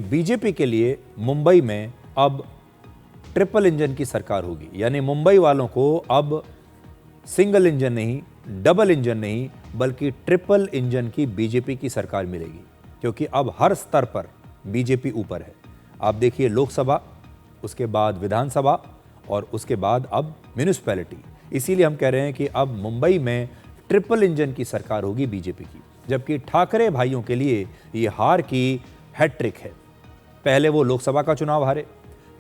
BJP के लिए मुंबई में अब ट्रिपल इंजन की सरकार होगी, यानी मुंबई वालों को अब सिंगल इंजन नहीं, डबल इंजन नहीं, बल्कि ट्रिपल इंजन की बीजेपी की सरकार मिलेगी, क्योंकि अब हर स्तर पर बीजेपी ऊपर है। आप देखिए, लोकसभा, उसके बाद विधानसभा और उसके बाद अब म्यूनिसिपैलिटी। इसीलिए हम कह रहे हैं कि अब मुंबई में ट्रिपल इंजन की सरकार होगी बीजेपी की, जबकि ठाकरे भाइयों के लिए ये हार की हैट्रिक है। पहले वो लोकसभा का चुनाव हारे,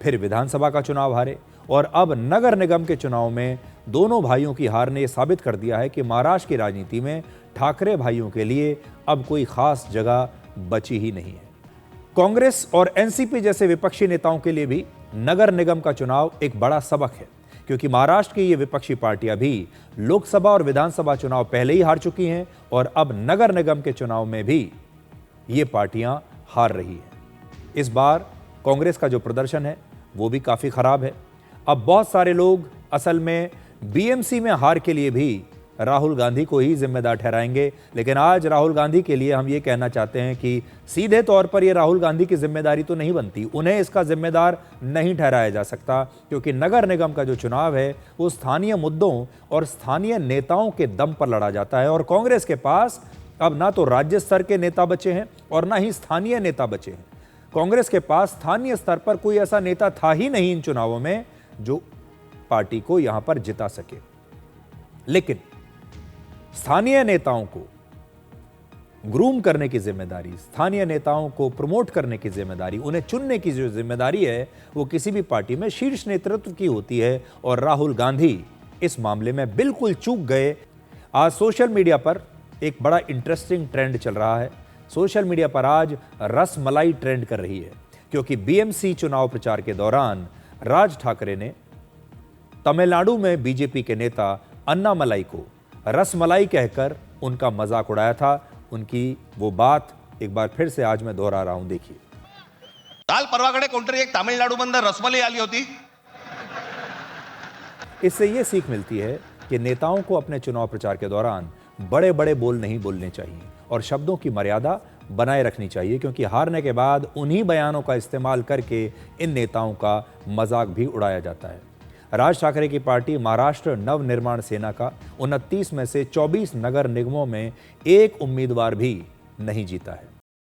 फिर विधानसभा का चुनाव हारे, और अब नगर निगम के चुनाव में दोनों भाइयों की हार ने यह साबित कर दिया है कि महाराष्ट्र की राजनीति में ठाकरे भाइयों के लिए अब कोई खास जगह बची ही नहीं है। कांग्रेस और एनसीपी जैसे विपक्षी नेताओं के लिए भी नगर निगम का चुनाव एक बड़ा सबक है, क्योंकि महाराष्ट्र की ये विपक्षी पार्टियां भी लोकसभा और विधानसभा चुनाव पहले ही हार चुकी हैं और अब नगर निगम के चुनाव में भी ये पार्टियां हार रही हैं। इस बार कांग्रेस का जो प्रदर्शन है वो भी काफी खराब है। अब बहुत सारे लोग असल में बीएमसी में हार के लिए भी राहुल गांधी को ही जिम्मेदार ठहराएंगे, लेकिन आज राहुल गांधी के लिए हम ये कहना चाहते हैं कि सीधे तौर पर ये राहुल गांधी की जिम्मेदारी तो नहीं बनती, उन्हें इसका जिम्मेदार नहीं ठहराया जा सकता, क्योंकि नगर निगम का जो चुनाव है वो स्थानीय मुद्दों और स्थानीय नेताओं के दम पर लड़ा जाता है, और कांग्रेस के पास अब ना तो राज्य स्तर के नेता बचे हैं और ना ही स्थानीय नेता बचे हैं। कांग्रेस के पास स्थानीय स्तर पर कोई ऐसा नेता था ही नहीं इन चुनावों में जो पार्टी को यहां पर जिता सके। लेकिन स्थानीय नेताओं को ग्रूम करने की जिम्मेदारी, स्थानीय नेताओं को प्रमोट करने की जिम्मेदारी, उन्हें चुनने की जो जिम्मेदारी है वो किसी भी पार्टी में शीर्ष नेतृत्व की होती है, और राहुल गांधी इस मामले में बिल्कुल चूक गए। आज सोशल मीडिया पर एक बड़ा इंटरेस्टिंग ट्रेंड चल रहा है। सोशल मीडिया पर आज रसमलाई ट्रेंड कर रही है, क्योंकि बीएमसी चुनाव प्रचार के दौरान राज ठाकरे ने तमिलनाडु में बीजेपी के नेता अन्नामलाई को रसमलाई कहकर उनका मजाक उड़ाया था। उनकी वो बात एक बार फिर से आज मैं दोहरा रहा हूं, देखिए। काल परवाकडे कोणतरी एक तामिळनाडूमधून रसमलाई आली होती। इससे ये सीख मिलती है कि नेताओं को अपने चुनाव प्रचार के दौरान बड़े बड़े बोल नहीं बोलने चाहिए और शब्दों की मर्यादा बनाए रखनी चाहिए, क्योंकि हारने के बाद उन्हीं बयानों का इस्तेमाल करके इन नेताओं का मजाक भी उड़ाया जाता है। राज ठाकरे की पार्टी महाराष्ट्र नवनिर्माण सेना का 29 में से 24 नगर निगमों में एक उम्मीदवार भी नहीं जीता है।